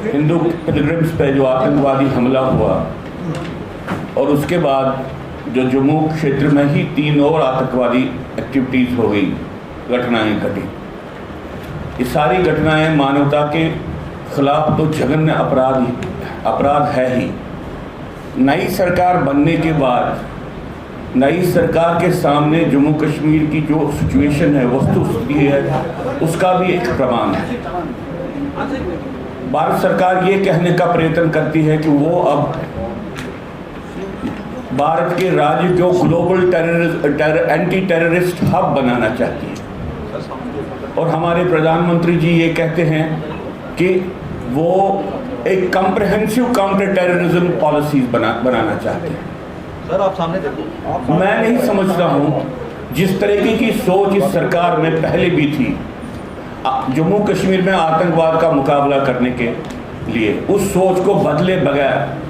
Hindu pilgrims पे जो आतंकवादी हमला हुआ और उसके बाद जो जम्मू क्षेत्र में ही 3 और आतंकवादी एक्टिविटीज़ हो गई, घटनाएं घटी। ये सारी घटनाएं मानवता के खिलाफ तो जघन्य अपराध है ही। नई सरकार बनने के बाद नई सरकार के सामने जम्मू कश्मीर की जो सिचुएशन है, वस्तुस्थिति है, उसका भी एक प्रमाण है। भारत सरकार ये कहने का प्रयत्न करती है कि वो अब भारत के राज्य को ग्लोबल एंटी टेररिस्ट हब बनाना चाहती है और हमारे प्रधानमंत्री जी ये कहते हैं कि वो एक कॉम्प्रिहेंसिव काउंटर टेररिज्म पॉलिसीज बनाना चाहते हैं। सर आप सामने देखो, मैं नहीं समझता हूँ जिस तरीके की सोच इस सरकार में पहले भी थी जम्मू कश्मीर में आतंकवाद का मुकाबला करने के लिए, उस सोच को बदले बगैर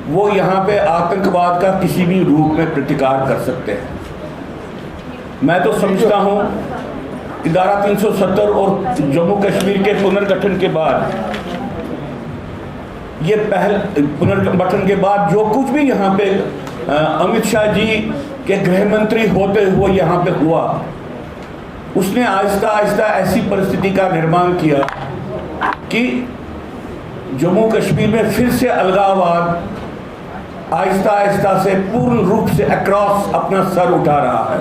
वो यहाँ पे आतंकवाद का किसी भी रूप में प्रतिकार कर सकते हैं। मैं तो समझता हूँ कि धारा 370 और जम्मू कश्मीर के पुनर्गठन के बाद पुनर्गठन के बाद जो कुछ भी यहाँ पे अमित शाह जी के गृह मंत्री होते हुए यहाँ पे हुआ, उसने आहिस्ता आहिस्ता ऐसी परिस्थिति का निर्माण किया कि जम्मू कश्मीर में फिर से अलगाववाद आहिस्ता आहिस्ता से पूर्ण रूप से अक्रॉस अपना सर उठा रहा है।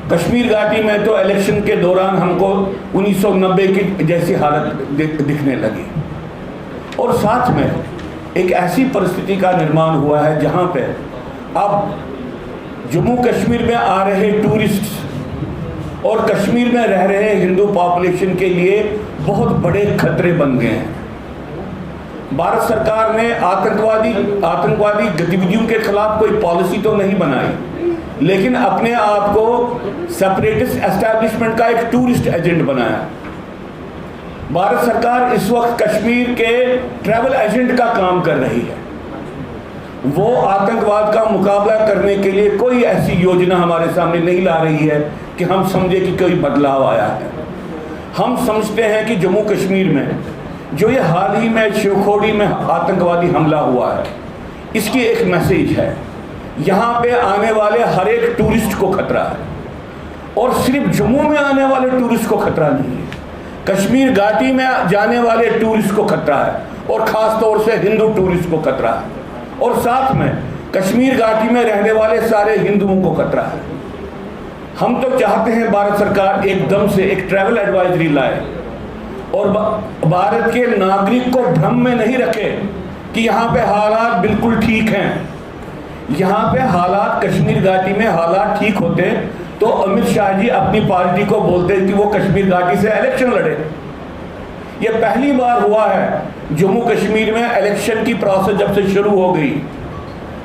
कश्मीर घाटी में तो इलेक्शन के दौरान हमको 1990 की जैसी हालत दिखने लगी और साथ में एक ऐसी परिस्थिति का निर्माण हुआ है जहां पे अब जम्मू कश्मीर में आ रहे टूरिस्ट और कश्मीर में रह रहे हिंदू पॉपुलेशन के लिए बहुत बड़े खतरे बन गए हैं। भारत सरकार ने आतंकवादी गतिविधियों के खिलाफ कोई पॉलिसी तो नहीं बनाई, लेकिन अपने आप को सेपरेटिस्ट एस्टैब्लिशमेंट का एक टूरिस्ट एजेंट बनाया। भारत सरकार इस वक्त कश्मीर के ट्रैवल एजेंट का काम कर रही है। वो आतंकवाद का मुकाबला करने के लिए कोई ऐसी योजना हमारे सामने नहीं ला रही है कि हम समझे कि कोई बदलाव आया है। हम समझते हैं कि जम्मू कश्मीर में जो ये हाल ही में शिवखोड़ी में आतंकवादी हमला हुआ है, इसकी एक मैसेज है। यहाँ पे आने वाले हर एक टूरिस्ट को खतरा है और सिर्फ जम्मू में आने वाले टूरिस्ट को खतरा नहीं है, कश्मीर घाटी में जाने वाले टूरिस्ट को खतरा है और ख़ास तौर से हिंदू टूरिस्ट को खतरा है और साथ में कश्मीर घाटी में रहने वाले सारे हिंदुओं को खतरा है। हम तो चाहते हैं भारत सरकार एकदम से एक ट्रैवल एडवाइजरी लाए और भारत के नागरिक को भ्रम में नहीं रखे कि यहाँ पे हालात बिल्कुल ठीक हैं। यहाँ पे हालात, कश्मीर घाटी में हालात ठीक होते तो अमित शाह जी अपनी पार्टी को बोलते कि वो कश्मीर घाटी से इलेक्शन लड़े। ये पहली बार हुआ है जम्मू कश्मीर में इलेक्शन की प्रोसेस जब से शुरू हो गई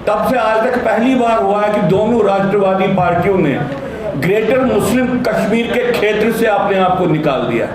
तब से आज तक पहली बार हुआ है कि दोनों राष्ट्रवादी पार्टियों ने ग्रेटर मुस्लिम कश्मीर के क्षेत्र से अपने आप को निकाल दिया।